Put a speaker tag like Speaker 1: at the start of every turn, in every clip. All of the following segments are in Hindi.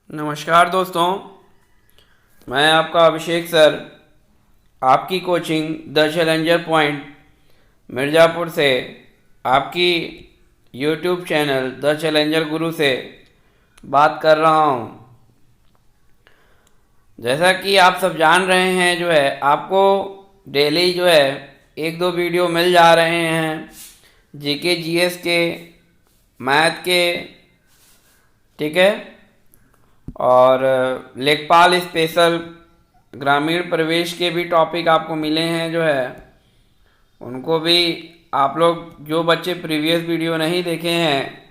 Speaker 1: नमस्कार दोस्तों, मैं आपका अभिषेक सर आपकी coaching the challenger point Mirzapur से आपकी यूट्यूब चैनल द चैलेंजर गुरु से बात कर रहा हूँ। जैसा कि आप सब जान रहे हैं आपको डेली एक दो वीडियो मिल जा रहे हैं जीके जीएस के, मैथ के, ठीक है, और लेखपाल स्पेशल ग्रामीण प्रवेश के भी टॉपिक आपको मिले हैं। उनको भी आप लोग जो बच्चे प्रीवियस वीडियो नहीं देखे हैं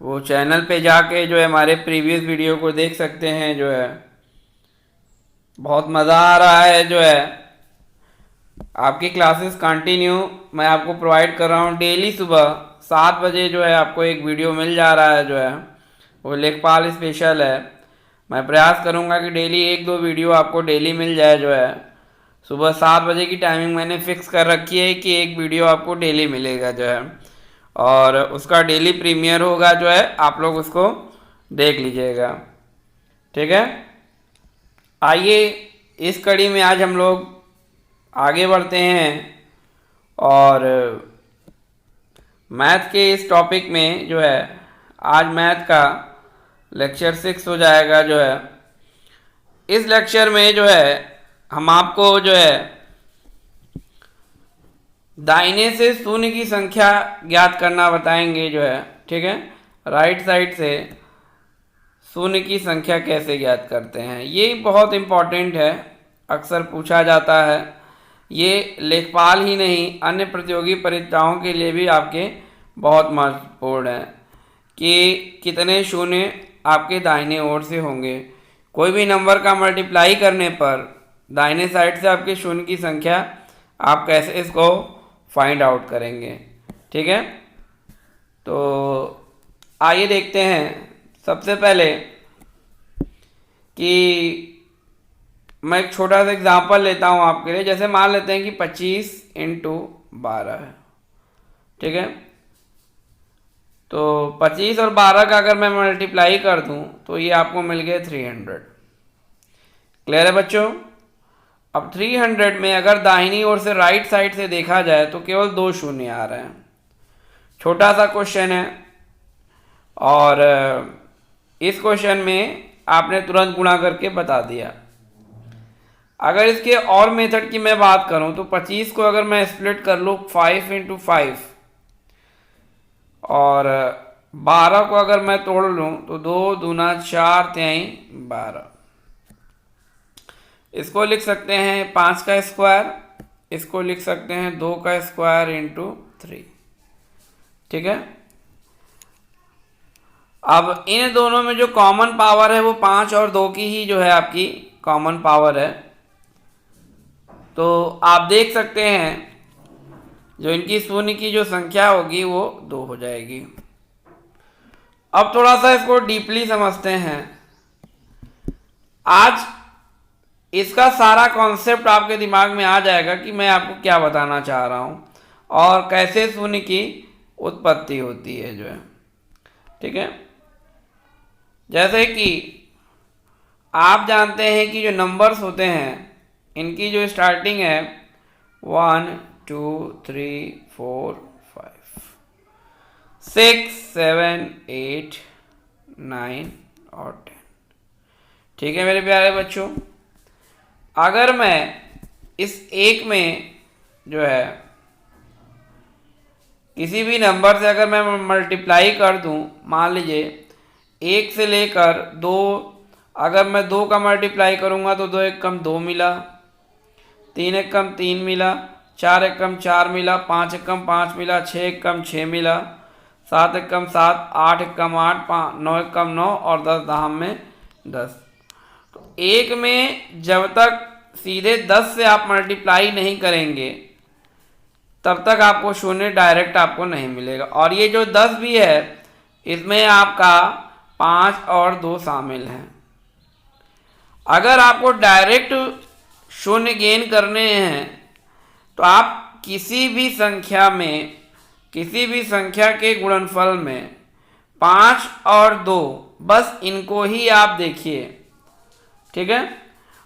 Speaker 1: वो चैनल पे जाके हमारे प्रीवियस वीडियो को देख सकते हैं। बहुत मज़ा आ रहा है। आपकी क्लासेस कंटिन्यू मैं आपको प्रोवाइड कर रहा हूँ। डेली सुबह 7 बजे आपको एक वीडियो मिल जा रहा है वो लेखपाल स्पेशल है। मैं प्रयास करूंगा कि डेली एक दो वीडियो आपको डेली मिल जाए। सुबह 7 बजे की टाइमिंग मैंने फिक्स कर रखी है कि एक वीडियो आपको डेली मिलेगा और उसका डेली प्रीमियर होगा आप लोग उसको देख लीजिएगा, ठीक है। आइए इस कड़ी में आज हम लोग आगे बढ़ते हैं और मैथ के इस टॉपिक में आज मैथ का लेक्चर 6 हो जाएगा। इस लेक्चर में हम आपको दाहिने से शून्य की संख्या ज्ञात करना बताएंगे ठीक है। राइट साइड से शून्य की संख्या कैसे ज्ञात करते हैं, ये बहुत इम्पॉर्टेंट है, अक्सर पूछा जाता है। ये लेखपाल ही नहीं अन्य प्रतियोगी परीक्षाओं के लिए भी आपके बहुत महत्वपूर्ण है कि कितने शून्य आपके दाहिने ओर से होंगे। कोई भी नंबर का मल्टीप्लाई करने पर दाहिने साइड से आपके शून्य की संख्या आप कैसे इसको फाइंड आउट करेंगे, ठीक है। तो आइए देखते हैं। सबसे पहले कि मैं एक छोटा सा एग्जांपल लेता हूं आपके लिए। जैसे मान लेते हैं कि 25 इंटू 12 है, ठीक है। तो 25 और 12 का अगर मैं मल्टीप्लाई कर दूं तो ये आपको मिल गए 300। क्लियर है बच्चों। अब 300 में अगर दाहिनी ओर से राइट साइड से देखा जाए तो केवल 2 शून्य आ रहे हैं। छोटा सा क्वेश्चन है और इस क्वेश्चन में आपने तुरंत गुणा करके बता दिया। अगर इसके और मेथड की मैं बात करूं तो 25 को अगर मैं स्प्लिट कर लूं 5 इंटू 5 और 12 को अगर मैं तोड़ लूं तो 2 दूना 4 तिहाई 12। इसको लिख सकते हैं 5 का स्क्वायर, इसको लिख सकते हैं 2 का स्क्वायर इंटू 3, ठीक है। अब इन दोनों में जो कॉमन पावर है वो 5 और 2 की ही आपकी कॉमन पावर है। तो आप देख सकते हैं जो इनकी शून्य की जो संख्या होगी वो 2 हो जाएगी। अब थोड़ा सा इसको डीपली समझते हैं। आज इसका सारा कॉन्सेप्ट आपके दिमाग में आ जाएगा कि मैं आपको क्या बताना चाह रहा हूं और कैसे शून्य की उत्पत्ति होती है ठीक है। जैसे कि आप जानते हैं कि जो नंबर्स होते हैं इनकी जो स्टार्टिंग है 1 2 3 4 5 6 7 8 9 और 10, ठीक है मेरे प्यारे बच्चों। अगर मैं इस एक में किसी भी नंबर से अगर मैं मल्टीप्लाई कर दूं, मान लीजिए 1 से लेकर 2, अगर मैं 2 का मल्टीप्लाई करूंगा तो 2 एक कम 2 मिला, 3 एक कम 3 मिला, 4 एक कम 4 मिला, 5 एक कम 5 मिला, 6 एक कम 6 मिला, 7 एक कम 7, 8 एक कम 8, 9 एक कम 9 और 10 दहाम में 10। तो एक में जब तक सीधे 10 से आप मल्टीप्लाई नहीं करेंगे तब तक आपको शून्य डायरेक्ट आपको नहीं मिलेगा। और ये जो 10 भी है इसमें आपका 5 और 2 शामिल हैं। अगर आपको डायरेक्ट शून्य गेन करने हैं तो आप किसी भी संख्या के गुणनफल में 5 और 2, बस इनको ही आप देखिए, ठीक है।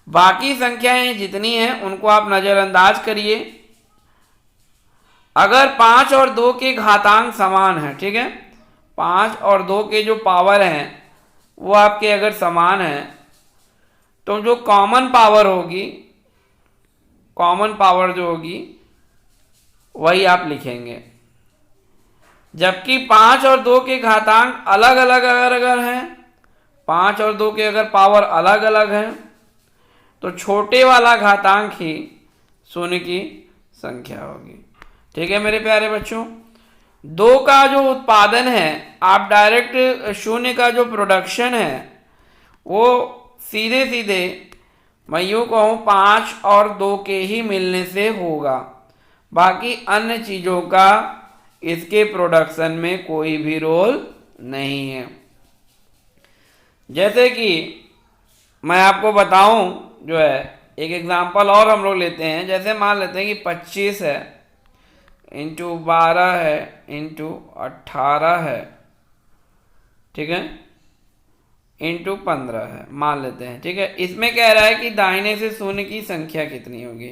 Speaker 1: बाकी संख्याएं जितनी हैं उनको आप नज़रअंदाज करिए। अगर 5 और 2 के घातांक समान है, ठीक है, 5 और 2 के जो पावर हैं वो आपके अगर समान है तो जो कॉमन पावर होगी, कॉमन पावर जो होगी वही आप लिखेंगे। जबकि 5 और 2 के घातांक अलग अलग अगर हैं, 5 और 2 के अगर पावर अलग अलग हैं तो छोटे वाला घातांक ही शून्य की संख्या होगी। ठीक है मेरे प्यारे बच्चों, 2 का जो उत्पादन है आप डायरेक्ट शून्य का जो प्रोडक्शन है वो सीधे सीधे मैं यूँ कहूँ 5 और 2 के ही मिलने से होगा। बाकी अन्य चीज़ों का इसके प्रोडक्शन में कोई भी रोल नहीं है। जैसे कि मैं आपको बताऊं जो है एक एग्जांपल और हम लोग लेते हैं। जैसे मान लेते हैं कि 25 है इंटू 12 है इंटू 18 है, ठीक है, इंटू 15 है मान लेते हैं, ठीक है। इसमें कह रहा है कि दाहिने से शून्य की संख्या कितनी होगी।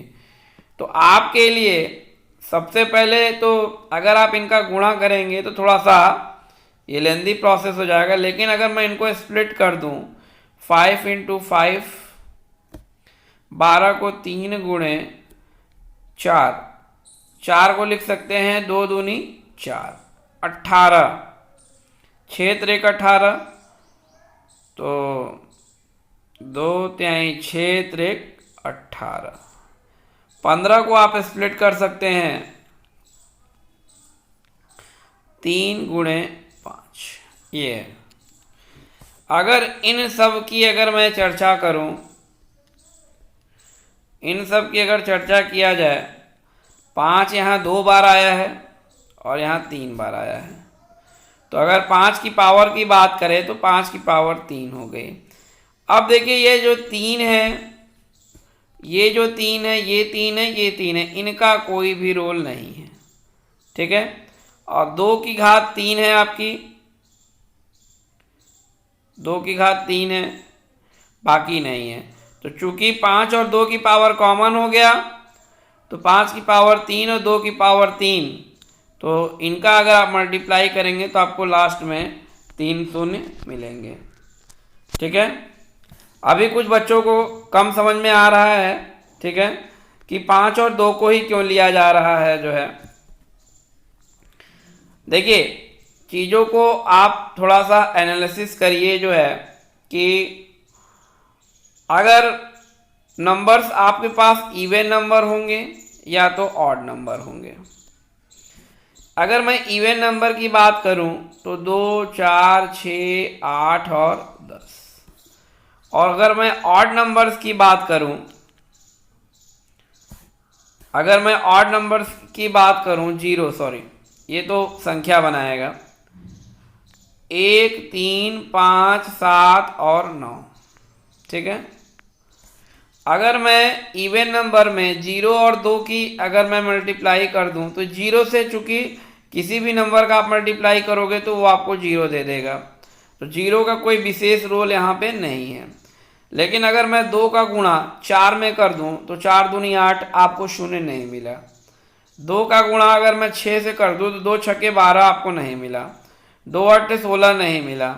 Speaker 1: तो आपके लिए सबसे पहले तो अगर आप इनका गुणा करेंगे तो थोड़ा सा ये लेंदी प्रोसेस हो जाएगा, लेकिन अगर मैं इनको स्प्लिट कर दूं 5 इंटू 5, 12 को 3 गुणे 4, 4 को लिख सकते हैं 2 दूनी 4, 18, 6 त्रिक 18, तो 2 तिहाई 6 त्रिक 18। 15 को आप स्प्लिट कर सकते हैं 3 गुणे 5। ये अगर इन सब की अगर मैं चर्चा करूं, इन सब की अगर चर्चा किया जाए, 5 यहाँ 2 बार आया है और यहाँ 3 बार आया है, तो अगर 5 की पावर की बात करें तो 5 की पावर 3 हो गई। अब देखिए ये जो 3 है, ये जो 3 है, ये 3 है, ये 3 है, इनका कोई भी रोल नहीं है, ठीक है। और 2 की घात 3 है आपकी, 2 की घात 3 है, बाकी नहीं है। तो चूंकि 5 और 2 की पावर कॉमन हो गया तो 5 की पावर 3 और 2 की पावर 3, तो इनका अगर आप मल्टीप्लाई करेंगे तो आपको लास्ट में 3 शून्य मिलेंगे, ठीक है। अभी कुछ बच्चों को कम समझ में आ रहा है, ठीक है, कि 5 और 2 को ही क्यों लिया जा रहा है जो है। देखिए चीज़ों को आप थोड़ा सा एनालिसिस करिए जो है कि अगर नंबर्स आपके पास इवन नंबर होंगे या तो ऑड नंबर होंगे। अगर मैं इवन नंबर की बात करूं तो 2, 4, 6, 8 और 10, और अगर मैं ऑड नंबर्स की बात करूं, अगर मैं ऑड नंबर्स की बात करूं 0, सॉरी ये तो संख्या बनाएगा, 1, 3, 5, 7 और 9, ठीक है। अगर मैं इवन नंबर में 0 और 2 की अगर मैं मल्टीप्लाई कर दूं तो 0 से चूंकि किसी भी नंबर का आप मल्टीप्लाई करोगे तो वो आपको 0 दे देगा, तो 0 का कोई विशेष रोल यहाँ पे नहीं है। लेकिन अगर मैं 2 का गुणा 4 में कर दूं तो 4 दूनी 8, आपको शून्य नहीं मिला। 2 का गुणा अगर मैं 6 से कर दूं तो 2 छक्के 12, आपको नहीं मिला। 2 8 16 नहीं मिला।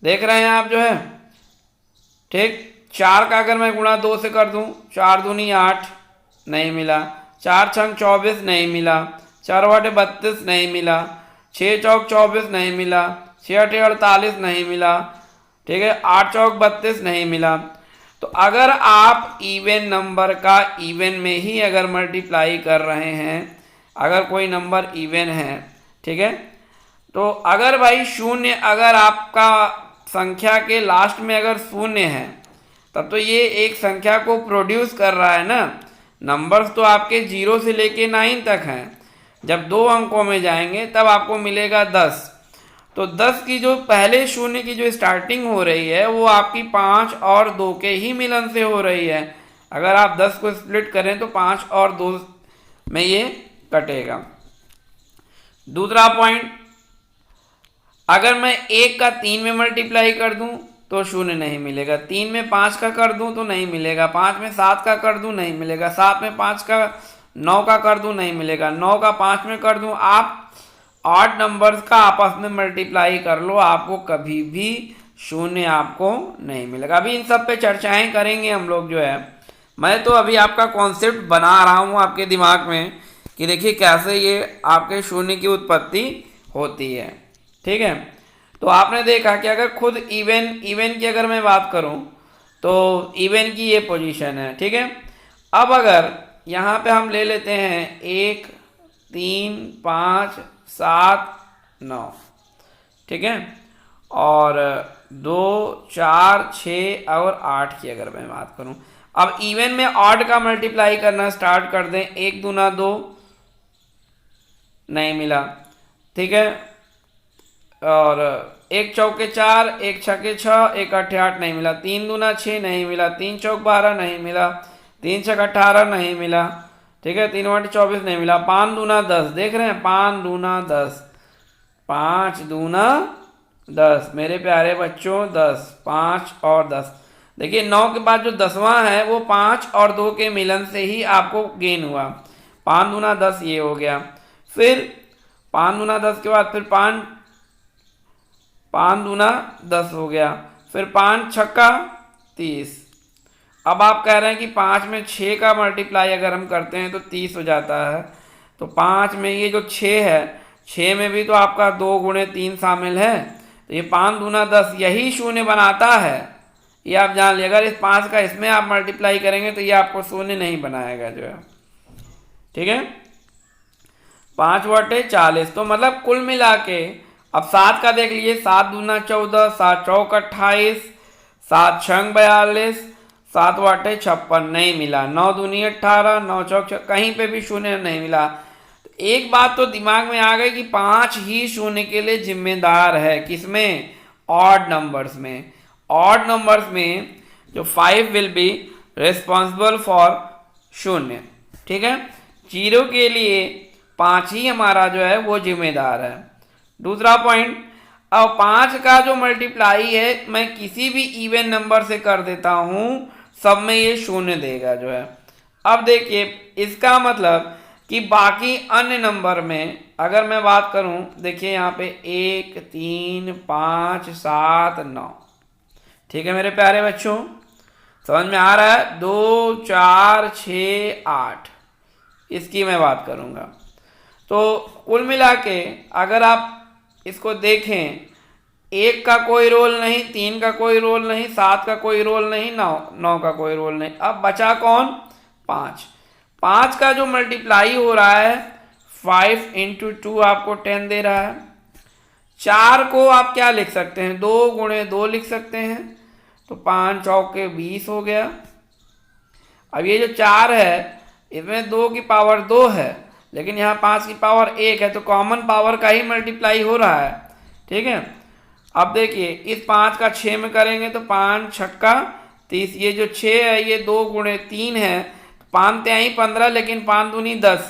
Speaker 1: देख रहे हैं आप जो है, ठीक। 4 का अगर मैं गुणा 2 से कर दूं, 4 दूनी 8 नहीं मिला, 4 छंग 24 नहीं मिला, 4 वाटे 32 नहीं मिला, 6 चौक 24 नहीं मिला, 6 अठे 48 नहीं मिला, ठीक है, 8 चौक 32 नहीं मिला। तो अगर आप इवन नंबर का इवन में ही अगर मल्टीप्लाई कर रहे हैं, अगर कोई नंबर इवन है, ठीक है, तो अगर भाई शून्य अगर आपका संख्या के लास्ट में अगर शून्य है तब तो ये एक संख्या को प्रोड्यूस कर रहा है ना। नंबर्स तो आपके 0 से लेके 9 तक हैं, जब 2 अंकों में जाएंगे तब आपको मिलेगा 10। तो 10 की जो पहले शून्य की जो स्टार्टिंग हो रही है वो आपकी 5 और 2 के ही मिलन से हो रही है। अगर आप 10 को स्प्लिट करें तो 5 और 2 में ये कटेगा। दूसरा पॉइंट, अगर मैं 1 का 3 में मल्टीप्लाई कर दूं तो शून्य नहीं मिलेगा, 3 में 5 का कर दूं तो नहीं मिलेगा, 5 में 7 का कर दूं नहीं मिलेगा, 7 में 5 का 9 का कर दूं नहीं मिलेगा, 9 का 5 में कर दूं। आप ऑड नंबर्स का आपस में मल्टीप्लाई कर लो, आपको कभी भी शून्य आपको नहीं मिलेगा। अभी इन सब पे चर्चाएं करेंगे हम लोग जो है। मैं तो अभी आपका कॉन्सेप्ट बना रहा हूँ आपके दिमाग में कि देखिए कैसे ये आपके शून्य की उत्पत्ति होती है। ठीक है, तो आपने देखा कि अगर खुद इवन की अगर मैं बात करूं तो इवन की ये पोजीशन है। ठीक है, अब अगर यहाँ पे हम ले लेते हैं 1 3 5 7 9, ठीक है, और 2 4 6 और 8 की अगर मैं बात करूं, अब इवन में ऑड का मल्टीप्लाई करना स्टार्ट कर दें। 1 दूना 2 नहीं मिला, ठीक है, और 1 चौके 4, 1 छके 6, 1 अट्ठे 8 नहीं मिला, 3 दूना 6 नहीं मिला, 3 चौक 12 नहीं मिला, 3 छक 18 नहीं मिला, ठीक है, 3 वाट 24 नहीं मिला, 5 दूना 10, देख रहे हैं 5 दूना 10, 5 दूना 10 मेरे प्यारे बच्चों 10, 5 और 10। देखिए 9 के बाद जो 10वां है वो 5 और 2 के मिलन से ही आपको गेन हुआ, 5 दूना 10 ये हो गया। फिर 5 दूना 10 के बाद फिर 5 दूना 10 हो गया, फिर 5 छक्का 30। अब आप कह रहे हैं कि 5 में 6 का मल्टीप्लाई अगर हम करते हैं तो 30 हो जाता है। तो 5 में ये जो 6 है, 6 में भी तो आपका 2 गुणे 3 शामिल है, तो ये 5 दूना 10 यही शून्य बनाता है। ये आप जान लिए, अगर इस 5 का इसमें आप मल्टीप्लाई करेंगे तो ये आपको शून्य नहीं बनाएगा जो है। ठीक है, 5 बटे 40, तो मतलब कुल मिला के अब 7 का देख लीजिए, 7 दूना 14, 7 चौक 28, 7 छंग 42, 7 वाटे 56 नहीं मिला, 9 दूनी 18, 9 चौक कहीं पे भी शून्य नहीं मिला। तो एक बात तो दिमाग में आ गई कि 5 ही शून्य के लिए जिम्मेदार है, किसमें? ऑड नंबर्स में। ऑड नंबर्स में जो 5 विल बी रिस्पॉन्सिबल फॉर शून्य। ठीक है, 0 के लिए 5 ही हमारा जो है वो जिम्मेदार है। दूसरा पॉइंट, अब 5 का जो मल्टीप्लाई है मैं किसी भी इवन नंबर से कर देता हूं, सब में ये शून्य देगा जो है। अब देखिए इसका मतलब कि बाकी अन्य नंबर में अगर मैं बात करूं, देखिए यहाँ पे 1 3 5 7 9, ठीक है मेरे प्यारे बच्चों, समझ में आ रहा है? 2 4 6 8, इसकी मैं बात करूंगा। तो कुल मिला के अगर आप इसको देखें, 1 का कोई रोल नहीं, 3 का कोई रोल नहीं, 7 का कोई रोल नहीं, 9 का कोई रोल नहीं। अब बचा कौन? 5। 5 का जो मल्टीप्लाई हो रहा है 5 इंटू 2 आपको 10 दे रहा है। 4 को आप क्या लिख सकते हैं? 2 गुणे 2 लिख सकते हैं, तो 5 चौके 20 हो गया। अब ये जो 4 है इसमें 2 की पावर 2 है, लेकिन यहाँ 5 की पावर 1 है, तो कॉमन पावर का ही मल्टीप्लाई हो रहा है। ठीक है, अब देखिए इस 5 का 6 में करेंगे तो 5 छक्का 30, ये जो 6 है ये 2 गुणे 3 है, 5 त्याई 15, लेकिन 5 दूनी 10,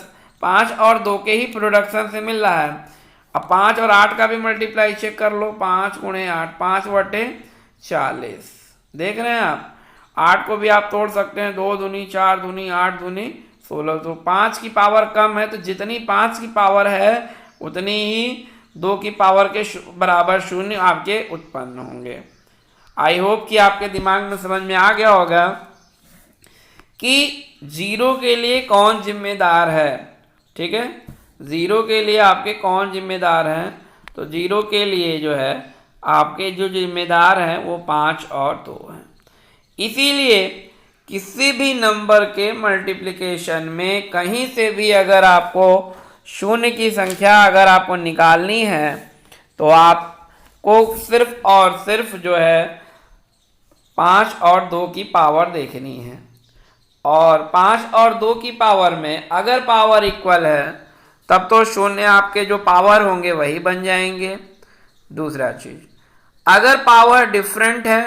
Speaker 1: 5 और 2 के ही प्रोडक्शन से मिल रहा है। अब 5 और 8 का भी मल्टीप्लाई चेक कर लो, 5 गुणे 8, 5 बटे 40, देख रहे हैं आप? 8 को भी आप तोड़ सकते हैं, 2 दूनी 4 दूनी 8 दूनी 16, तो 5 की पावर कम है, तो जितनी 5 की पावर है उतनी ही 2 की पावर के बराबर शून्य आपके उत्पन्न होंगे। आई होप कि आपके दिमाग में समझ में आ गया होगा कि 0 के लिए कौन जिम्मेदार है। ठीक है, 0 के लिए आपके कौन जिम्मेदार हैं? तो 0 के लिए जो है आपके जो जिम्मेदार हैं वो 5 और 2 हैं। इसीलिए किसी भी नंबर के मल्टीप्लिकेशन में कहीं से भी अगर आपको शून्य की संख्या अगर आपको निकालनी है तो आपको सिर्फ और सिर्फ जो है 5 और 2 की पावर देखनी है, और 5 और 2 की पावर में अगर पावर इक्वल है तब तो शून्य आपके जो पावर होंगे वही बन जाएंगे। दूसरा चीज, अगर पावर डिफरेंट है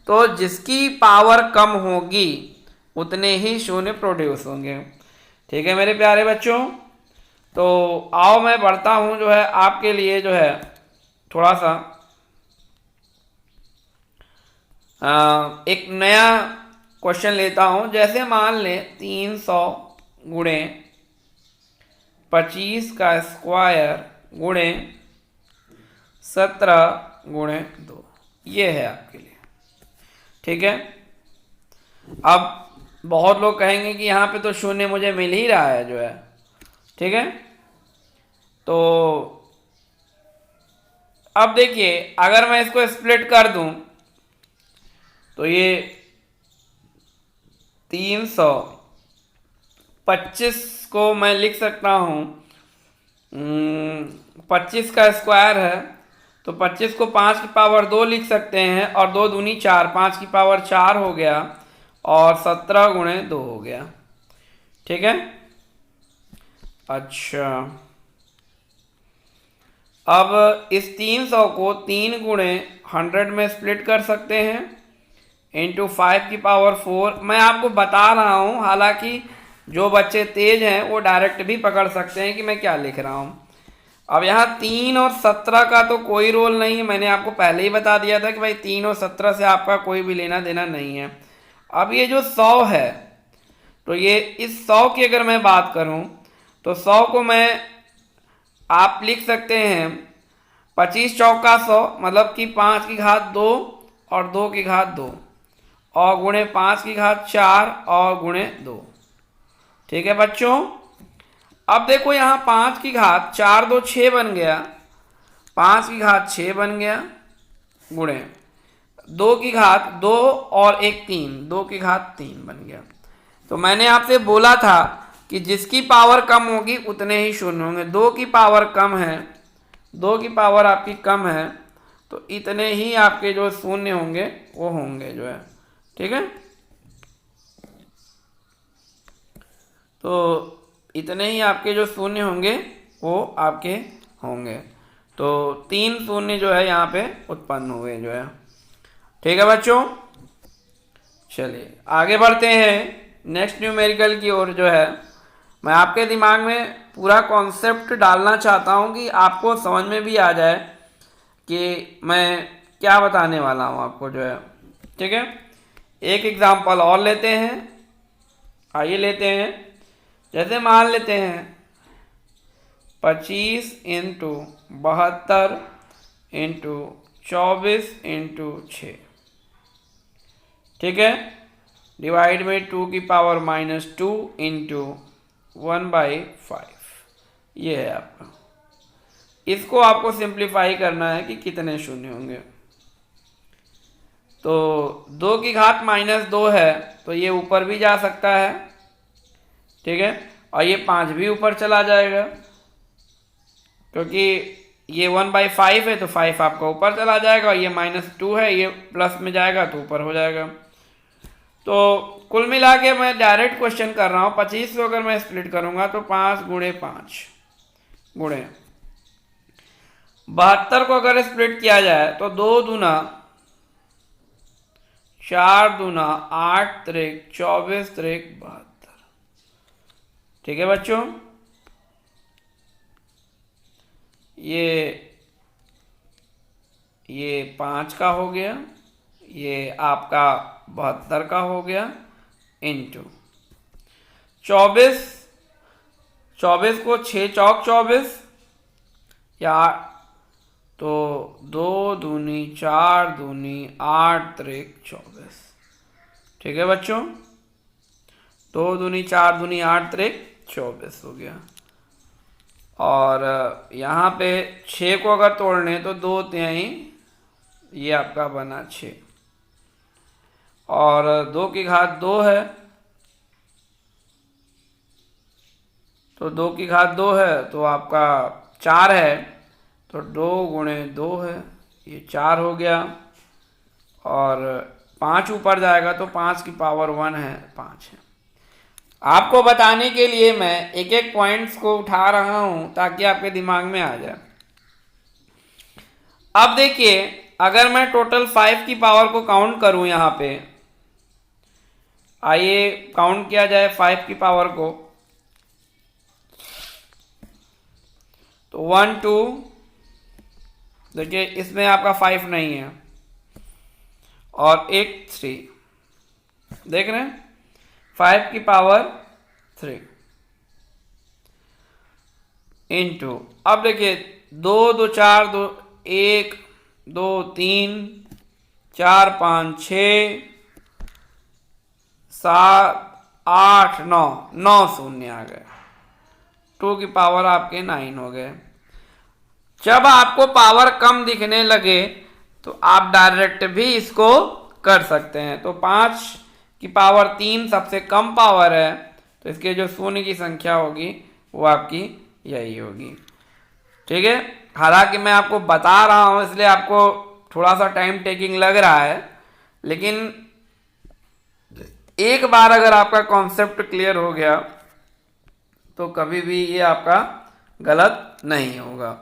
Speaker 1: तो जिसकी पावर कम होगी उतने ही शून्य प्रोड्यूस होंगे। ठीक है मेरे प्यारे बच्चों, तो आओ मैं बढ़ता हूँ जो है आपके लिए जो है थोड़ा सा एक नया क्वेश्चन लेता हूं। जैसे मान ले 300 गुणे 25 का स्क्वायर गुणे 17 गुणे 2, ये है आपके लिए। ठीक है। अब बहुत लोग कहेंगे कि यहाँ पे तो शून्य मुझे मिल ही रहा है जो है। ठीक है। तो अब देखिए, अगर मैं इसको स्प्लिट कर दूं तो ये 325 को मैं लिख सकता हूँ, 25 का स्क्वायर है तो 25 को 5 की पावर 2 लिख सकते हैं, और 2 दूनी 4, 5 की पावर 4 हो गया, और 17 गुणे 2 हो गया। ठीक है। अच्छा, अब इस 300 को 3 गुणे 100 में स्प्लिट कर सकते हैं, इंटू 5 की पावर 4। मैं आपको बता रहा हूँ, हालांकि जो बच्चे तेज हैं वो डायरेक्ट भी पकड़ सकते हैं कि मैं क्या लिख रहा हूँ। अब यहाँ 3 और 17 का तो कोई रोल नहीं है, मैंने आपको पहले ही बता दिया था कि भाई 3 और 17 से आपका कोई भी लेना देना नहीं है। अब ये जो 100 है, तो ये इस 100 की अगर मैं बात करूँ तो 100 को मैं आप लिख सकते हैं 25 चौका 100, मतलब कि 5 की घात 2 और 2 की घात 2, और गुणे 5 की घात 4 और गुणे 2। ठीक है बच्चों। अब देखो यहाँ 5 की घात 4 2 6 बन गया, 5 की घात 6 बन गया, गुणे 2 की घात 2 और 1 3, 2 की घात 3 बन गया। तो मैंने आपसे बोला था कि जिसकी पावर कम होगी उतने ही शून्य होंगे। 2 की पावर कम है, 2 की पावर आपकी कम है, तो इतने ही आपके जो शून्य होंगे वो होंगे जो है। ठीक है। तो इतने ही आपके जो शून्य होंगे वो आपके होंगे। तो 3 शून्य जो है यहाँ पे उत्पन्न हुए जो है। ठीक है बच्चों। चलिए आगे बढ़ते हैं नेक्स्ट न्यूमेरिकल की ओर। जो है मैं आपके दिमाग में पूरा कॉन्सेप्ट डालना चाहता हूँ कि आपको समझ में भी आ जाए कि मैं क्या बताने वाला हूँ आपको जो है। ठीक है। एक एग्जांपल और लेते हैं, आइए लेते हैं। जैसे मान लेते हैं 25 इंटू 72 इंटू 24 इंटू 6। ठीक है। डिवाइड में 2 की पावर -2 इंटू 1/5। ये है आपका। इसको आपको सिंप्लीफाई करना है कि कितने शून्य होंगे। तो 2 की घात -2 है तो ये ऊपर भी जा सकता है। ठीक है। और ये 5 भी ऊपर चला जाएगा, क्योंकि ये 1/5 है तो 5 आपका ऊपर चला जाएगा, और ये -2 है, ये प्लस में जाएगा तो ऊपर हो जाएगा। तो कुल मिला के मैं डायरेक्ट क्वेश्चन कर रहा हूँ। 25 को अगर मैं स्प्लिट करूंगा तो 5 गुणे 5 गुणे 72 को अगर स्प्लिट किया जाए तो 2 दूना 4 दूना 8 त्रिक 24 त्रिक 72। ठीक है बच्चों। ये 5 का हो गया, ये आपका 72 का हो गया, इंटू 24। 24 को 6 चौक 24, या तो 2 दूनी 4 दूनी 8 त्रिक 24। ठीक है बच्चों। 2 दूनी 4 दूनी 8 त्रिक 24 हो गया। और यहाँ पे 6 को अगर तोड़ने तो 2 तिहाई, ये आपका बना 6, और 2 की घात 2 है तो 2 की घात 2 है तो आपका 4 है, तो 2 गुणे 2 है, ये 4 हो गया, और 5 ऊपर जाएगा तो 5 की पावर 1 है, 5 है। आपको बताने के लिए मैं एक एक पॉइंट्स को उठा रहा हूं ताकि आपके दिमाग में आ जाए। अब देखिए, अगर मैं टोटल 5 की पावर को काउंट करूं यहां पे, आइए काउंट किया जाए 5 की पावर को। तो 1 2, देखिए इसमें आपका 5 नहीं है और एक 3, देख रहे हैं 5 की पावर 3 इंटू, अब देखिए 2 2 4 2 1 2 3 4 5 6 7 8 9 9 शून्य आ गए, 2 की पावर आपके 9 हो गए। जब आपको पावर कम दिखने लगे तो आप डायरेक्ट भी इसको कर सकते हैं। तो 5 की पावर 3 सबसे कम पावर है, तो इसके जो शून्य की संख्या होगी वो आपकी यही होगी। ठीक है, हालांकि मैं आपको बता रहा हूं इसलिए आपको थोड़ा सा टाइम टेकिंग लग रहा है, लेकिन एक बार अगर आपका कॉन्सेप्ट क्लियर हो गया तो कभी भी ये आपका गलत नहीं होगा।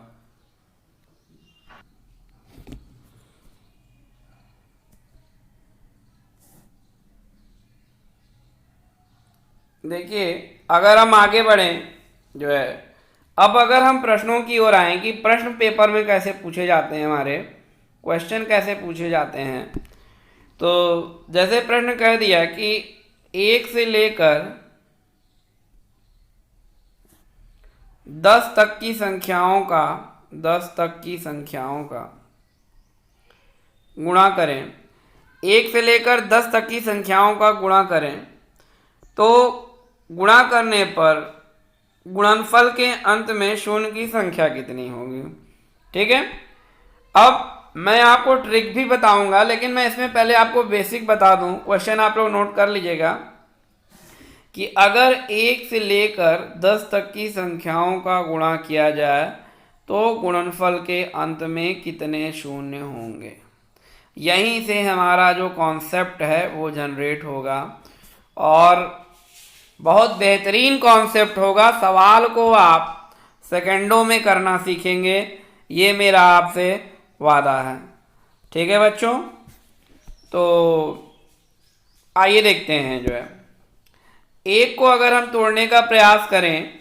Speaker 1: देखिए अगर हम आगे बढ़ें जो है, अब अगर हम प्रश्नों की ओर आए कि प्रश्न पेपर में कैसे पूछे जाते हैं, हमारे क्वेश्चन कैसे पूछे जाते हैं, तो जैसे प्रश्न कह दिया कि 1 से लेकर 10 तक की संख्याओं का 10 तक की संख्याओं का गुणा करें, 1 से लेकर 10 तक की संख्याओं का गुणा करें, तो गुणा करने पर गुणनफल के अंत में शून्य की संख्या कितनी होगी। ठीक है, अब मैं आपको ट्रिक भी बताऊंगा, लेकिन मैं इसमें पहले आपको बेसिक बता दूं। क्वेश्चन आप लोग नोट कर लीजिएगा कि अगर 1 से लेकर 10 तक की संख्याओं का गुणा किया जाए तो गुणनफल के अंत में कितने शून्य होंगे। यहीं से हमारा जो कॉन्सेप्ट है वो जनरेट होगा और बहुत बेहतरीन कॉन्सेप्ट होगा। सवाल को आप सेकंडों में करना सीखेंगे, ये मेरा आपसे वादा है। ठीक है बच्चों, तो आइए देखते हैं जो है, 1 को अगर हम तोड़ने का प्रयास करें,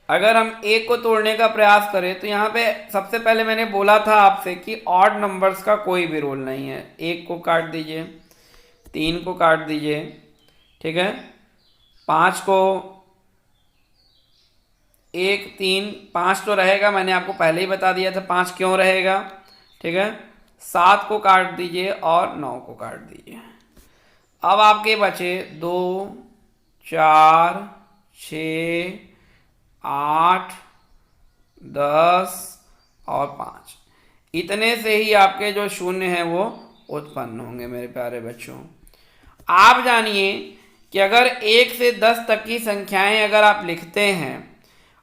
Speaker 1: अगर हम 1 को तोड़ने का प्रयास करें तो यहाँ पे सबसे पहले मैंने बोला था आपसे कि ऑड नंबर्स का कोई भी रोल नहीं है। 1 को काट दीजिए, 3 को काट दीजिए, ठीक है, 5 को 1 3 5 तो रहेगा, मैंने आपको पहले ही बता दिया था 5 क्यों रहेगा। ठीक है, 7 को काट दीजिए और 9 को काट दीजिए। अब आपके बचे 2 4 6 8 10 और 5, इतने से ही आपके जो शून्य हैं वो उत्पन्न होंगे। मेरे प्यारे बच्चों, आप जानिए कि अगर 1 से 10 तक की संख्याएं अगर आप लिखते हैं,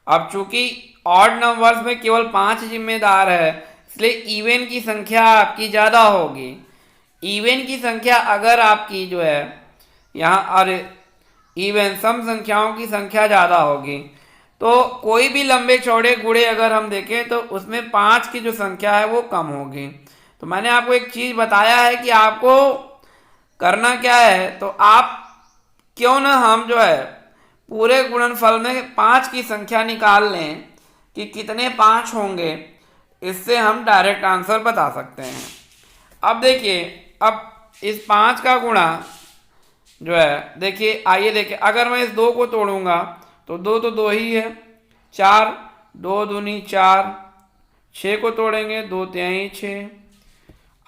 Speaker 1: अब चूंकि ऑड नंबर्स में केवल 5 जिम्मेदार है, इसलिए इवन की संख्या आपकी ज़्यादा होगी। इवन की संख्या अगर आपकी जो है यहाँ, और इवन सम संख्याओं की संख्या ज़्यादा होगी, तो कोई भी लंबे चौड़े गुणे अगर हम देखें तो उसमें 5 की जो संख्या है वो कम होगी। तो मैंने आपको एक चीज़ बताया है कि आपको करना क्या है, तो आप क्यों ना हम जो है पूरे गुणनफल में 5 की संख्या निकाल लें कि कितने 5 होंगे, इससे हम डायरेक्ट आंसर बता सकते हैं। अब देखिए, अब इस 5 का गुणा जो है, देखिए आइए देखिए, अगर मैं इस 2 को तोड़ूंगा तो 2 तो 2 ही है, 4 2 दूनी 4, 6 को तोड़ेंगे 2 तिहाई 6,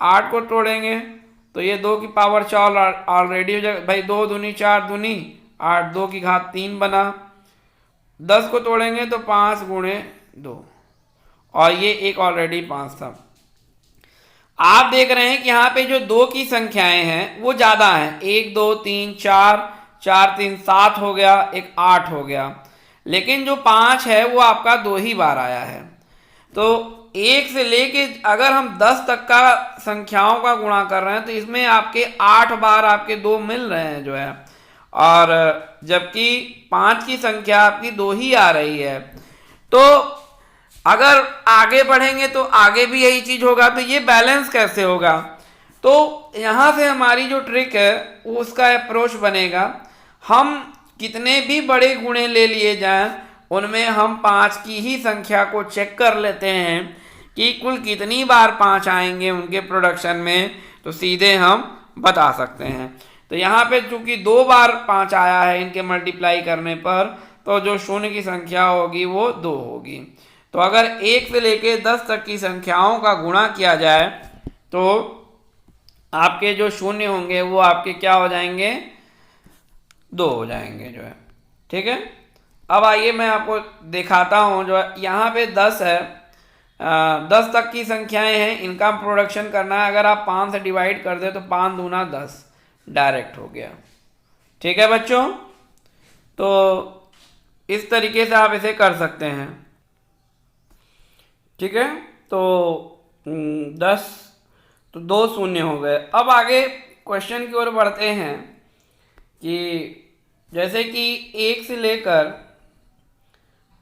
Speaker 1: 8 को तोड़ेंगे तो ये 2 की पावर 4 ऑलरेडी हो जाएगा भाई, 2 दूनी 4 दूनी 8, 2 की घात 3 बना। 10 को तोड़ेंगे तो 5 गुणे 2, और ये एक ऑलरेडी 5 था। आप देख रहे हैं कि यहाँ पे जो 2 की संख्याएं हैं वो ज़्यादा हैं, 1 2 3 4, 4 3 7 हो गया, एक 8 हो गया, लेकिन जो 5 है वो आपका 2 ही बार आया है। तो 1 से लेके अगर हम 10 तक का संख्याओं का गुणा कर रहे हैं तो इसमें आपके 8 बार आपके 2 मिल रहे हैं जो है, और जबकि 5 की संख्या आपकी 2 ही आ रही है। तो अगर आगे बढ़ेंगे तो आगे भी यही चीज होगा, तो ये बैलेंस कैसे होगा। तो यहाँ से हमारी जो ट्रिक है उसका अप्रोच बनेगा, हम कितने भी बड़े गुणे ले लिए जाएं उनमें हम 5 की ही संख्या को चेक कर लेते हैं कि कुल कितनी बार 5 आएंगे उनके प्रोडक्शन में, तो सीधे हम बता सकते हैं। तो यहाँ पे चूंकि 2 बार 5 आया है इनके मल्टीप्लाई करने पर, तो जो शून्य की संख्या होगी वो 2 होगी। तो अगर 1 से लेके 10 तक की संख्याओं का गुणा किया जाए तो आपके जो शून्य होंगे वो आपके क्या हो जाएंगे, 2 हो जाएंगे जो है। ठीक है, अब आइए मैं आपको दिखाता हूँ। जो यहाँ पे 10 है, 10 तक की संख्याएं हैं, इनका प्रोडक्शन करना है। अगर आप 5 से डिवाइड कर दे तो 5 दूना 10 डायरेक्ट हो गया। ठीक है बच्चों, तो इस तरीके से आप इसे कर सकते हैं। ठीक है, तो 10 तो 2 शून्य हो गए। अब आगे क्वेश्चन की ओर बढ़ते हैं कि जैसे कि 1 से लेकर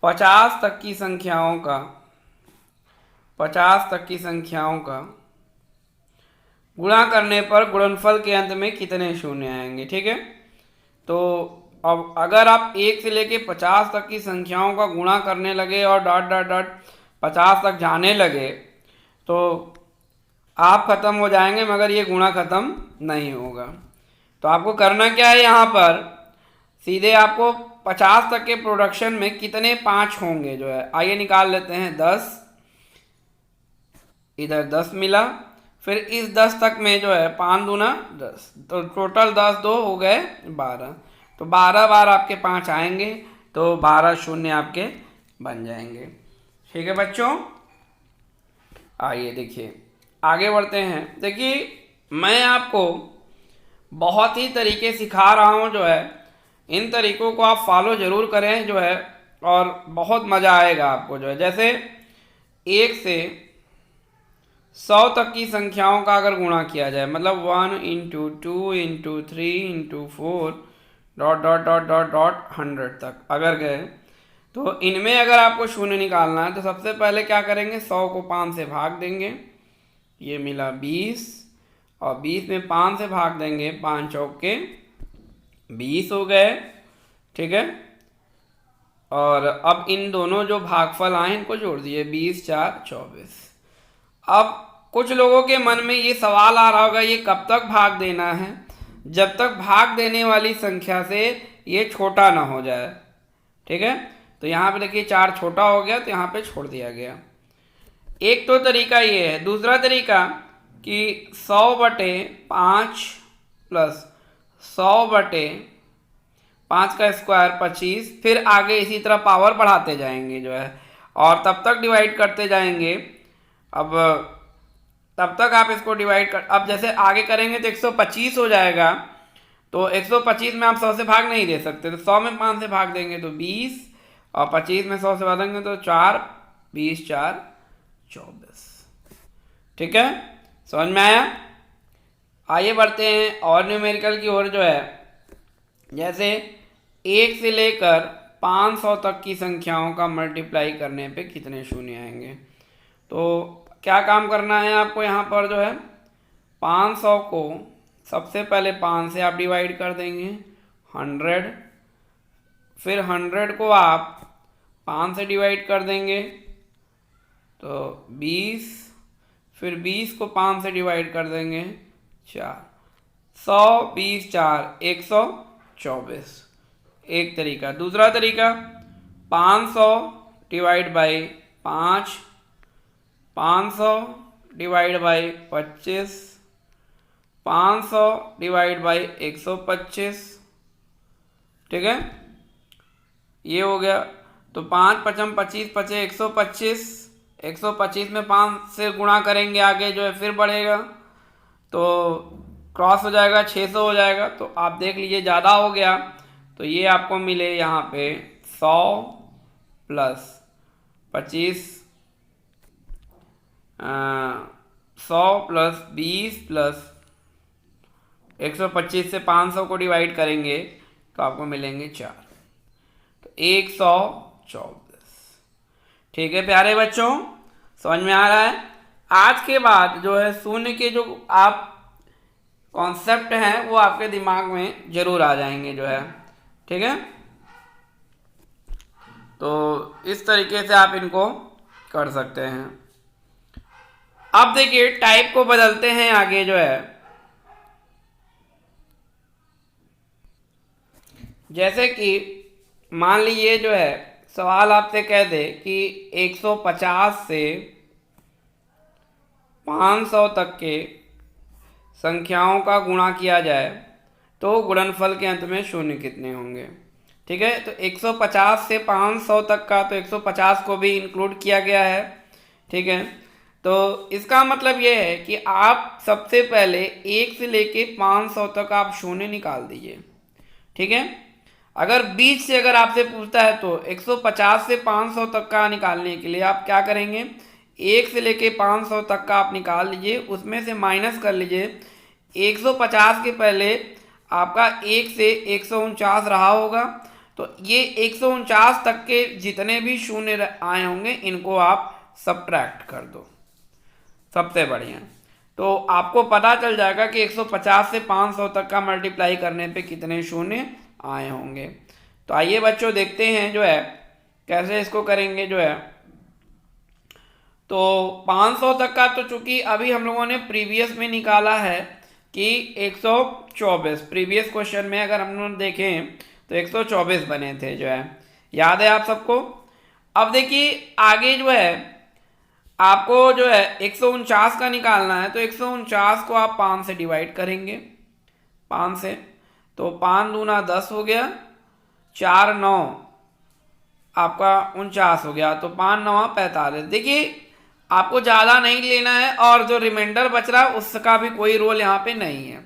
Speaker 1: 50 तक की संख्याओं का 50 तक की संख्याओं का गुणा करने पर गुणनफल के अंत में कितने शून्य आएंगे। ठीक है, तो अब अगर आप 1 से लेके 50 तक की संख्याओं का गुणा करने लगे और डॉट डॉट डॉट 50 तक जाने लगे तो आप खत्म हो जाएंगे, मगर ये गुणा खत्म नहीं होगा। तो आपको करना क्या है, यहाँ पर सीधे आपको 50 तक के प्रोडक्शन में कितने 5 होंगे जो है, आइए निकाल लेते हैं। 10 इधर 10 मिला, फिर इस 10 तक में जो है 5 दूना 10, तो टोटल 10 2 हो गए 12। तो 12 बार आपके 5 आएंगे, तो 12 शून्य आपके बन जाएंगे। ठीक है बच्चों, आइए देखिए आगे बढ़ते हैं। देखिए मैं आपको बहुत ही तरीके सिखा रहा हूँ जो है, इन तरीकों को आप फॉलो ज़रूर करें जो है, और बहुत मज़ा आएगा आपको जो है। जैसे 1 से 100 तक की संख्याओं का अगर गुणा किया जाए, मतलब 1 into 2 into 3 into 4 dot dot dot dot dot 100 तक अगर गए, तो इनमें अगर आपको शून्य निकालना है तो सबसे पहले क्या करेंगे, 100 को 5 से भाग देंगे, ये मिला 20, और 20 में 5 से भाग देंगे, 5 चौके 20 हो गए। ठीक है, और अब इन दोनों जो भागफल आए इनको जोड़ दिए, 20 4 24। अब कुछ लोगों के मन में ये सवाल आ रहा होगा ये कब तक भाग देना है, जब तक भाग देने वाली संख्या से ये छोटा ना हो जाए। ठीक है, तो यहाँ पे देखिए 4 छोटा हो गया तो यहाँ पे छोड़ दिया गया। एक तो तरीका ये है। दूसरा तरीका कि 100/5 प्लस 100/5 का स्क्वायर 25, फिर आगे इसी तरह पावर बढ़ाते जाएंगे जो है, और तब तक डिवाइड करते जाएंगे। अब तब तक आप इसको डिवाइड कर, अब जैसे आगे करेंगे तो 125 हो जाएगा, तो 125 में आप 100 से भाग नहीं दे सकते, तो 100 में 5 से भाग देंगे तो 20, और 25 में 100 से भाग देंगे तो 4 20 4 24। ठीक है, समझ में आया। आइए बढ़ते हैं और न्यूमेरिकल की ओर जो है। जैसे 1 से लेकर 500 तक की संख्याओं का मल्टीप्लाई करने पे कितने शून्य आएंगे। तो क्या काम करना है आपको, यहाँ पर जो है 500 को सबसे पहले 5 से आप डिवाइड कर देंगे 100, फिर 100 को आप 5 से डिवाइड कर देंगे तो 20, फिर 20 को 5 से डिवाइड कर देंगे 4, 100 20 4 124 एक तरीका। दूसरा तरीका 500 divide by 5, 500 divide by 25, 500 divide by 125। ठीक है, ये हो गया। तो 5 5 25 25 125, 125 में 5 से गुणा करेंगे आगे जो है, फिर बढ़ेगा तो क्रॉस हो जाएगा, 600 हो जाएगा। तो आप देख लीजिए ज़्यादा हो गया, तो ये आपको मिले यहाँ पे 100 प्लस 25, 100 प्लस 20 प्लस 125 से 500 को डिवाइड करेंगे तो आपको मिलेंगे 4, तो 124। ठीक है प्यारे बच्चों, समझ में आ रहा है। आज के बाद जो है शून्य के जो आप कॉन्सेप्ट हैं वो आपके दिमाग में जरूर आ जाएंगे जो है। ठीक है, तो इस तरीके से आप इनको कर सकते हैं। अब देखिए टाइप को बदलते हैं आगे जो है, जैसे कि मान लीजिए जो है सवाल आपसे कह दे कि 150 से 500 तक के संख्याओं का गुणा किया जाए तो गुणनफल के अंत में शून्य कितने होंगे। ठीक है, तो 150 से 500 तक का, तो 150 को भी इंक्लूड किया गया है। ठीक है, तो इसका मतलब यह है कि आप सबसे पहले 1 से लेके 500 तक आप शून्य निकाल दीजिए। ठीक है, अगर बीच से अगर आपसे पूछता है तो 150 से 500 तक का निकालने के लिए आप क्या करेंगे, 1 से लेके 500 तक का आप निकाल लीजिए, उसमें से माइनस कर लीजिए। 150 के पहले आपका 1 से 149 रहा होगा, तो ये 149 तक के जितने भी शून्य आए होंगे इनको आप सब्ट्रैक्ट कर दो, सबसे बढ़िया। तो आपको पता चल जाएगा कि 150 से 500 तक का मल्टीप्लाई करने पे कितने शून्य आए होंगे। तो आइए बच्चों देखते हैं जो है कैसे इसको करेंगे जो है। तो 500 तक का तो चूंकि अभी हम लोगों ने प्रीवियस में निकाला है कि 124, प्रीवियस क्वेश्चन में अगर हम लोग देखें तो 124 बने थे जो है, याद है आप सबको। अब देखिए आगे जो है आपको जो है 149 का निकालना है, तो 149 को आप 5 से डिवाइड करेंगे, 5 से, तो 5 दूना 10 हो गया, 4 9 आपका 49 हो गया, तो 5 9 45। देखिए आपको ज़्यादा नहीं लेना है और जो रिमाइंडर बच रहा है उसका भी कोई रोल यहाँ पे नहीं है।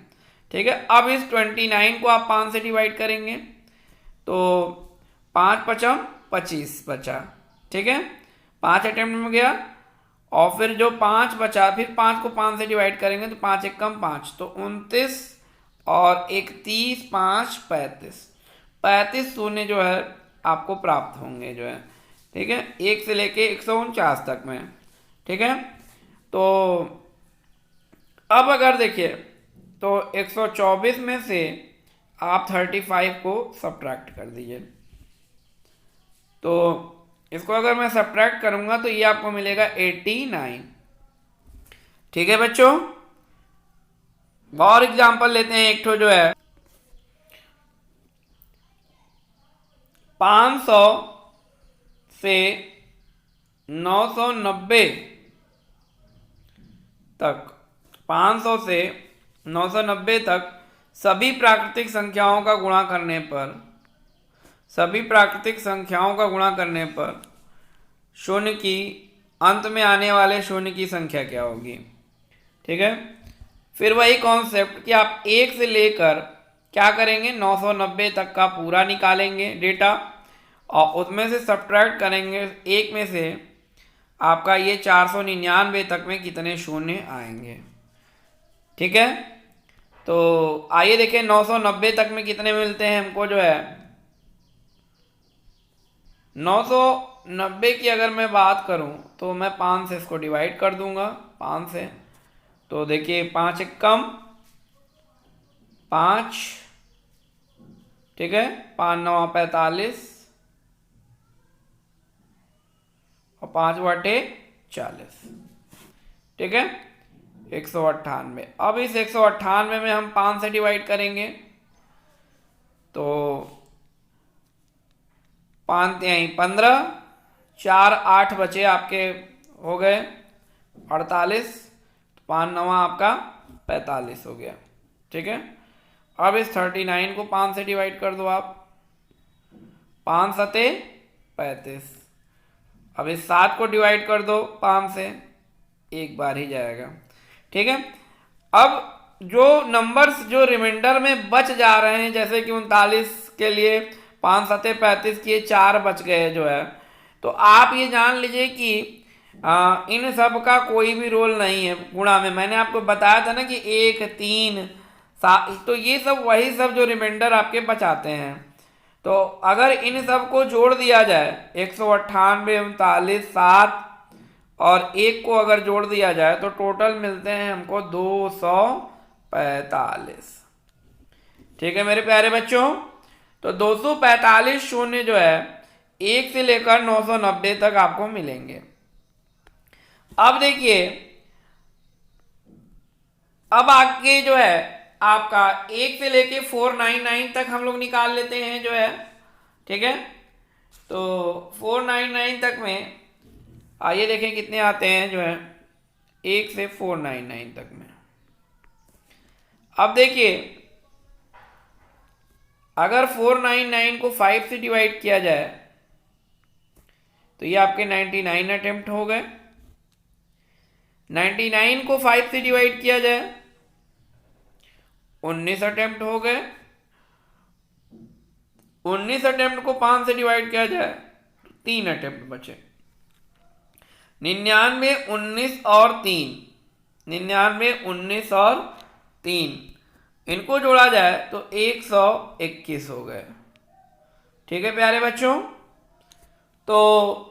Speaker 1: ठीक है, अब इस 29 को आप 5 से डिवाइड करेंगे, तो 5 पचम 25 बचा। ठीक है, 5 अटेम्प्ट में गया, और फिर जो 5 बचा फिर 5 को 5 से डिवाइड करेंगे तो 5 एक कम 5, तो 29 और 31 5 35, 35 शून्य जो है आपको प्राप्त होंगे जो है। ठीक है, 1 से लेके 149 तक में। ठीक है, तो अब अगर देखिए तो 124 में से आप 35 को सब्ट्रैक्ट कर दीजिए, तो इसको अगर मैं सब्ट्रैक्ट करूंगा तो ये आपको मिलेगा 89। ठीक है बच्चों, और एग्जांपल लेते हैं एक ठो जो है 500 से 990 तक, 500 से 990 तक सभी प्राकृतिक संख्याओं का गुणा करने पर, सभी प्राकृतिक संख्याओं का गुणा करने पर शून्य की अंत में आने वाले शून्य की संख्या क्या होगी। ठीक है, फिर वही कॉन्सेप्ट कि आप 1 से लेकर क्या करेंगे 990 तक का पूरा निकालेंगे डेटा, और उसमें से सब्ट्रैक्ट करेंगे 1 में से आपका ये 499 तक में कितने शून्य आएंगे। ठीक है, तो आइए देखें 990 तक में कितने मिलते हैं हमको जो है। 990 की अगर मैं बात करूं तो मैं 5 से इसको डिवाइड कर दूंगा, 5 से, तो देखिए 5 एक कम 5, ठीक है, 5 9 45 और 5 बटे 40। ठीक है, 198। अब इस 198 में हम 5 से डिवाइड करेंगे, तो 5 तिहाई 15, 4 8 बचे आपके हो गए 48, 5 9 आपका 45 हो गया। ठीक है, अब इस 39 को 5 से डिवाइड कर दो आप, 5 सते 35। अब इस 7 को डिवाइड कर दो 5 से, एक बार ही जाएगा। ठीक है, अब जो नंबर्स जो रिमाइंडर में बच जा रहे हैं, जैसे कि 39 के लिए 5 सते 35 के 4 बच गए जो है, तो आप ये जान लीजिए कि इन सब का कोई भी रोल नहीं है गुणा में। मैंने आपको बताया था ना कि 1 3 7, तो ये सब वही सब जो रिमाइंडर आपके बचाते हैं। तो अगर इन सब को जोड़ दिया जाए 198 39 7 और 1 को अगर जोड़ दिया जाए तो टोटल मिलते हैं हमको 245। ठीक है मेरे प्यारे बच्चों, तो 245 शून्य जो है 1 से लेकर 990 तक आपको मिलेंगे। अब देखिए, अब आगे जो है आपका 1 से लेके 499 तक हम लोग निकाल लेते हैं जो है, ठीक है। तो 499 तक में आइए देखें कितने आते हैं जो है 1 से 499 तक में। अब देखिए, अगर 499 को 5 से डिवाइड किया जाए तो ये आपके 99 अटेम्प्ट हो गए। 99 को 5 से डिवाइड किया जाए 19 अटेम्प्ट हो गए। 19 अटेम्प्ट को 5 से डिवाइड किया जाए 3 अटेम्प्ट बचे। 99, 19 और 3, 99, 19 और 3 इनको जोड़ा जाए तो 121 हो गए। ठीक है प्यारे बच्चों, तो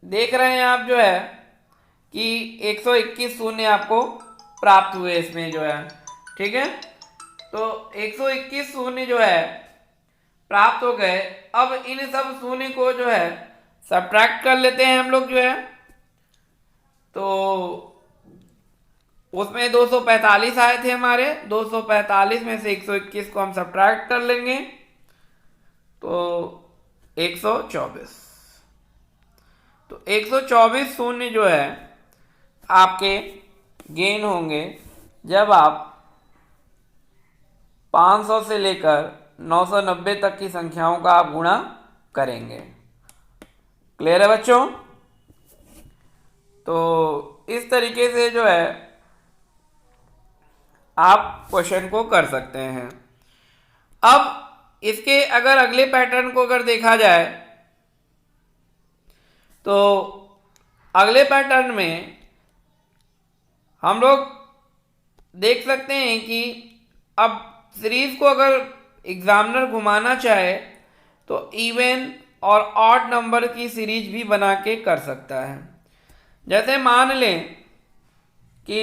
Speaker 1: देख रहे हैं आप जो है कि 121 शून्य आपको प्राप्त हुए इसमें जो है, ठीक है। तो 121 शून्य जो है प्राप्त हो गए। अब इन सब शून्य को जो है सब्ट्रैक्ट कर लेते हैं हम लोग जो है। तो उसमें 245 आए थे हमारे, 245 में से 121 को हम सब्ट्रैक्ट कर लेंगे तो 124। तो 124 शून्य जो है आपके गेन होंगे जब आप 500 से लेकर 990 तक की संख्याओं का आप गुणा करेंगे। क्लियर है बच्चों? तो इस तरीके से जो है आप क्वेश्चन को कर सकते हैं। अब इसके अगर अगले पैटर्न को अगर देखा जाए तो अगले पैटर्न में हम लोग देख सकते हैं कि अब सीरीज को अगर एग्जामिनर घुमाना चाहे तो इवन और ऑड नंबर की सीरीज भी बना के कर सकता है। जैसे मान लें कि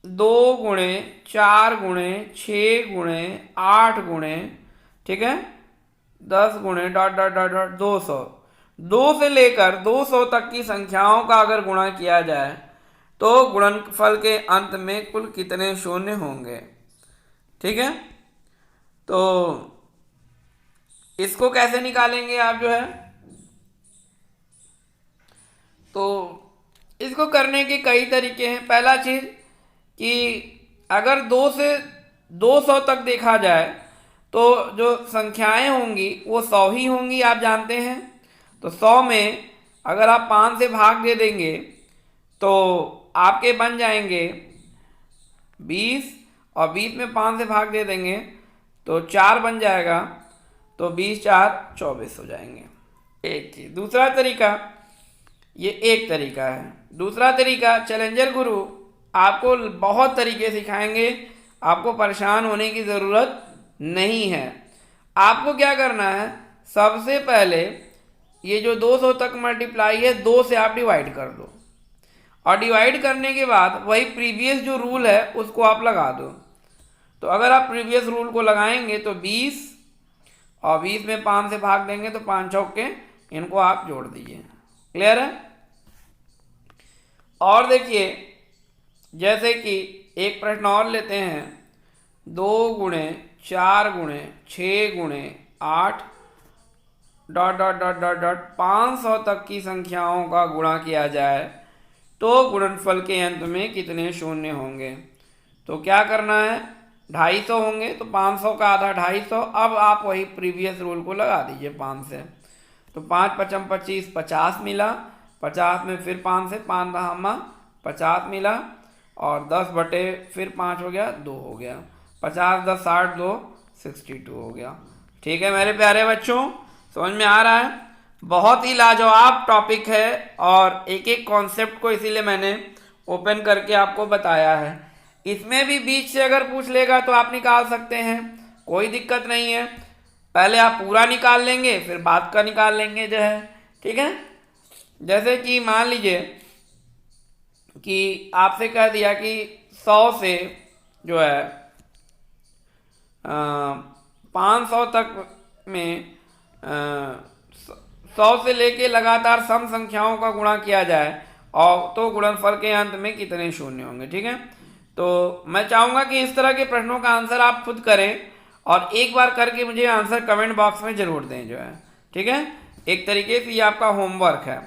Speaker 1: 2 गुणे 4 गुणे 6 गुणे 8 गुणे, ठीक है, 10 गुणे डॉट डॉट डॉट डॉट 200, 2 से लेकर 200 तक की संख्याओं का अगर गुणा किया जाए तो गुणनफल के अंत में कुल कितने शून्य होंगे। ठीक है, तो इसको कैसे निकालेंगे आप जो है, तो इसको करने के कई तरीके हैं। पहला चीज कि अगर 2 से 200 तक देखा जाए तो जो संख्याएं होंगी वो 100 ही होंगी, आप जानते हैं। तो 100 में अगर आप 5 से भाग दे देंगे तो आपके बन जाएंगे 20, और 20 में 5 से भाग दे देंगे तो 4 बन जाएगा, तो 20 4 24 हो जाएंगे। एक चीज। दूसरा तरीका, ये एक तरीका है। दूसरा तरीका, चैलेंजर गुरु आपको बहुत तरीके सिखाएंगे, आपको परेशान होने की ज़रूरत नहीं है। आपको क्या करना है, सबसे पहले ये जो 200 तक मल्टीप्लाई है 2 से आप डिवाइड कर दो, और डिवाइड करने के बाद वही प्रीवियस जो रूल है उसको आप लगा दो। तो अगर आप प्रीवियस रूल को लगाएंगे तो 20, और 20 में 5 से भाग देंगे तो 5 चौके, इनको आप जोड़ दीजिए। क्लियर है? और देखिए, जैसे कि एक प्रश्न और लेते हैं, 2 गुणे 4 गुणे 6 गुणे 8 dot dot dot dot dot 500 तक की संख्याओं का गुणा किया जाए तो गुणनफल के अंत में कितने शून्य होंगे। तो क्या करना है, 250 होंगे, तो 500 का आधा 250। अब आप वही प्रीवियस रूल को लगा दीजिए 5 से, तो 5 पचम 25, 50 मिला। 50 में फिर 5 से 5 दहामा 50 मिला, और 10 बटे फिर 5 हो गया 2 हो गया, 50 10 60 2 62 हो गया। ठीक है मेरे प्यारे बच्चों, समझ में आ रहा है? बहुत ही लाजवाब टॉपिक है, और एक एक कॉन्सेप्ट को इसीलिए मैंने ओपन करके आपको बताया है। इसमें भी बीच से अगर पूछ लेगा तो आप निकाल सकते हैं, कोई दिक्कत नहीं है। पहले आप पूरा निकाल लेंगे फिर बाद का निकाल लेंगे जो है, ठीक है। जैसे कि मान लीजिए कि आपसे कह दिया कि 100 से जो है 500 तक में 100 से लेके लगातार सम संख्याओं का गुणा किया जाए और तो गुणनफल के अंत में कितने शून्य होंगे। ठीक है, तो मैं चाहूँगा कि इस तरह के प्रश्नों का आंसर आप खुद करें और एक बार करके मुझे आंसर कमेंट बॉक्स में ज़रूर दें जो है। ठीक है, एक तरीके से ये आपका होमवर्क है।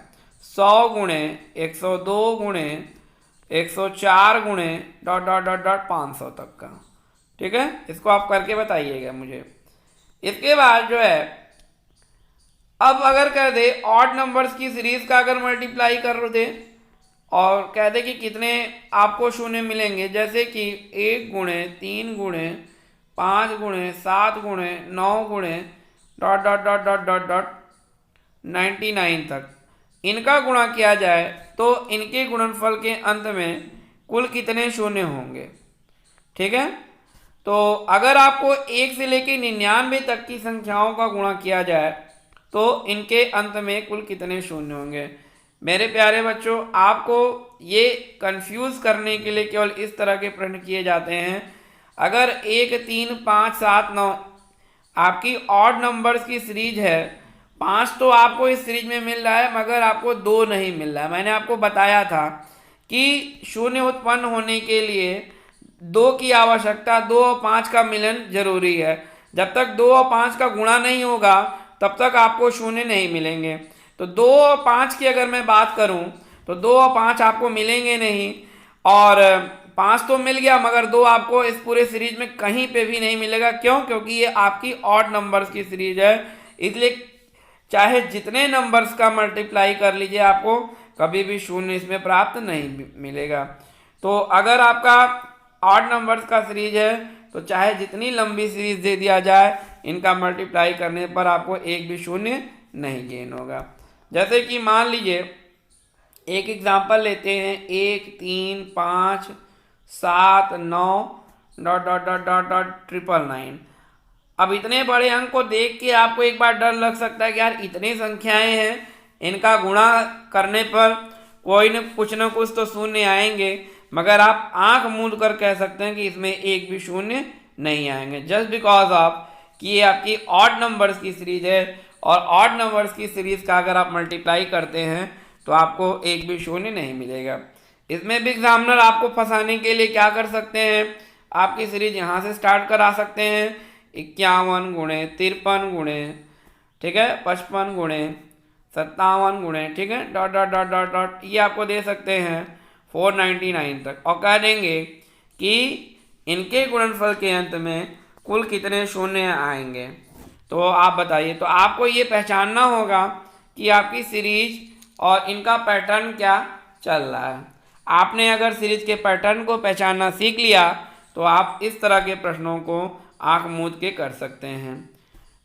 Speaker 1: 100 गुणे 102 गुणे 104 गुणे डॉट डॉट डॉट डॉट 500 तक का। ठीक है, इसको आप करके बताइएगा मुझे। इसके बाद जो है, अब अगर कह दे ऑड नंबर्स की सीरीज का अगर मल्टीप्लाई कर दे और कह दे कि कितने आपको शून्य मिलेंगे, जैसे कि 1 गुणे 3 गुणे 5 गुणे 7 गुणे 9 गुणे dot dot dot dot dot dot 99 तक इनका गुणा किया जाए तो इनके गुणनफल के अंत में कुल कितने शून्य होंगे। ठीक है, तो अगर आपको 1 से लेकर 99 तक की संख्याओं का गुणा किया जाए तो इनके अंत में कुल कितने शून्य होंगे। मेरे प्यारे बच्चों, आपको ये कंफ्यूज करने के लिए केवल इस तरह के प्रश्न किए जाते हैं। अगर 1 3 5 7 9 आपकी ऑड नंबर्स की सीरीज है, 5 तो आपको इस सीरीज में मिल रहा है मगर आपको 2 नहीं मिल रहा है। मैंने आपको बताया था कि शून्य उत्पन्न होने के लिए 2 की आवश्यकता, 2 और 5 का मिलन जरूरी है। जब तक 2 और 5 का गुणा नहीं होगा तब तक आपको शून्य नहीं मिलेंगे। तो 2 और 5 की अगर मैं बात करूं तो 2 और 5 आपको मिलेंगे नहीं, और 5 तो मिल गया मगर 2 आपको इस पूरे सीरीज में कहीं पे भी नहीं मिलेगा। क्यों? क्योंकि ये आपकी ऑड नंबर्स की सीरीज है, इसलिए चाहे जितने नंबर्स का मल्टीप्लाई कर लीजिए आपको कभी भी शून्य इसमें प्राप्त नहीं मिलेगा। तो अगर आपका ऑड नंबर्स का सीरीज है तो चाहे जितनी लंबी सीरीज दे दिया जाए, इनका मल्टीप्लाई करने पर आपको एक भी शून्य नहीं गेन होगा। जैसे कि मान लीजिए एक एग्जांपल लेते हैं, 1 3 5 7 9 dot dot dot dot dot 999। अब इतने बड़े अंक को देख के आपको एक बार डर लग सकता है कि यार इतनी संख्याएं हैं, इनका गुणा करने पर कोई न कुछ तो शून्य आएंगे, मगर आप आंख मूंद कर कह सकते हैं कि इसमें एक भी शून्य नहीं आएंगे, जस्ट बिकॉज ऑफ कि ये आपकी ऑड नंबर्स की सीरीज है और ऑड नंबर्स की सीरीज का अगर आप मल्टीप्लाई करते हैं तो आपको एक भी शून्य नहीं मिलेगा। इसमें भी एग्जामिनर आपको फंसाने के लिए क्या कर सकते हैं, आपकी सीरीज यहाँ से स्टार्ट करा सकते हैं 51 गुणे 53 गुणे, ठीक है, 55 गुणे 57 गुणे, ठीक है, dot dot dot dot dot ये आपको दे सकते हैं 499 तक, और कह देंगे कि इनके गुणनफल के अंत में कुल कितने शून्य आएंगे। तो आप बताइए, तो आपको ये पहचानना होगा कि आपकी सीरीज और इनका पैटर्न क्या चल रहा है। आपने अगर सीरीज के पैटर्न को पहचानना सीख लिया तो आप इस तरह के प्रश्नों को आंख मूंद के कर सकते हैं।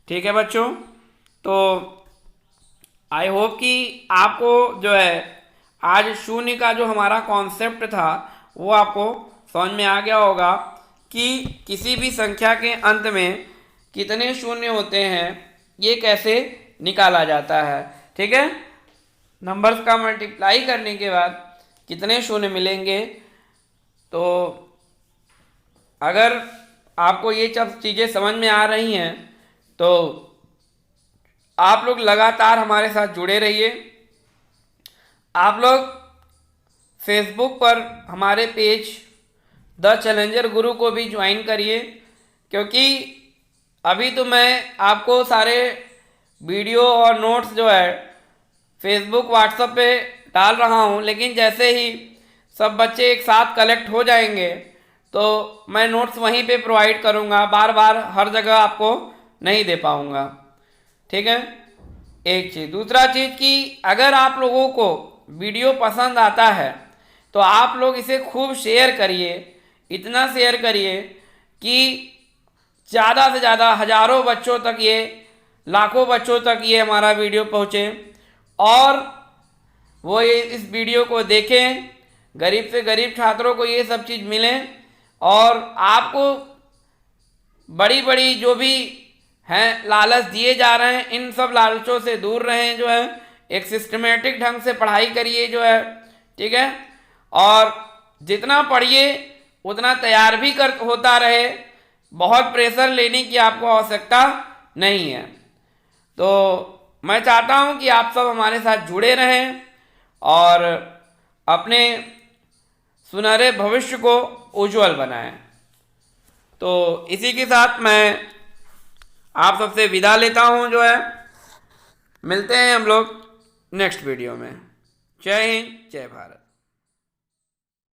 Speaker 1: ठीक है बच्चों, तो आई होप कि आपको जो है आज शून्य का जो हमारा कॉन्सेप्ट था वो आपको समझ में आ गया होगा कि किसी भी संख्या के अंत में कितने शून्य होते हैं ये कैसे निकाला जाता है। ठीक है, नंबर्स का मल्टीप्लाई करने के बाद कितने शून्य मिलेंगे। तो अगर आपको ये सब चीज़ें समझ में आ रही हैं तो आप लोग लगातार हमारे साथ जुड़े रहिए। आप लोग फेसबुक पर हमारे पेज द चैलेंजर गुरु को भी ज्वाइन करिए, क्योंकि अभी तो मैं आपको सारे वीडियो और नोट्स जो है फेसबुक व्हाट्सएप पे डाल रहा हूँ, लेकिन जैसे ही सब बच्चे एक साथ कलेक्ट हो जाएंगे तो मैं नोट्स वहीं पे प्रोवाइड करूँगा, बार बार हर जगह आपको नहीं दे पाऊँगा। ठीक है, एक चीज़। दूसरा चीज़ कि अगर आप लोगों को वीडियो पसंद आता है तो आप लोग इसे खूब शेयर करिए, इतना शेयर करिए कि ज़्यादा से ज़्यादा हज़ारों बच्चों तक ये, लाखों बच्चों तक ये हमारा वीडियो पहुँचे और वो ये इस वीडियो को देखें, गरीब से गरीब छात्रों को ये सब चीज़ मिले और आपको बड़ी बड़ी जो भी हैं लालच दिए जा रहे हैं, इन सब लालचों से दूर रहें, जो है एक सिस्टमेटिक ढंग से पढ़ाई करिए जो है। ठीक है, और जितना पढ़िए उतना तैयार भी होता रहे, बहुत प्रेशर लेने की आपको आवश्यकता नहीं है। तो मैं चाहता हूँ कि आप सब हमारे साथ जुड़े रहें और अपने सुनहरे भविष्य को उज्जवल बनाएं। तो इसी के साथ मैं आप सबसे विदा लेता हूँ जो है। मिलते हैं हम लोग नेक्स्ट वीडियो में। जय हिंद, जय भारत।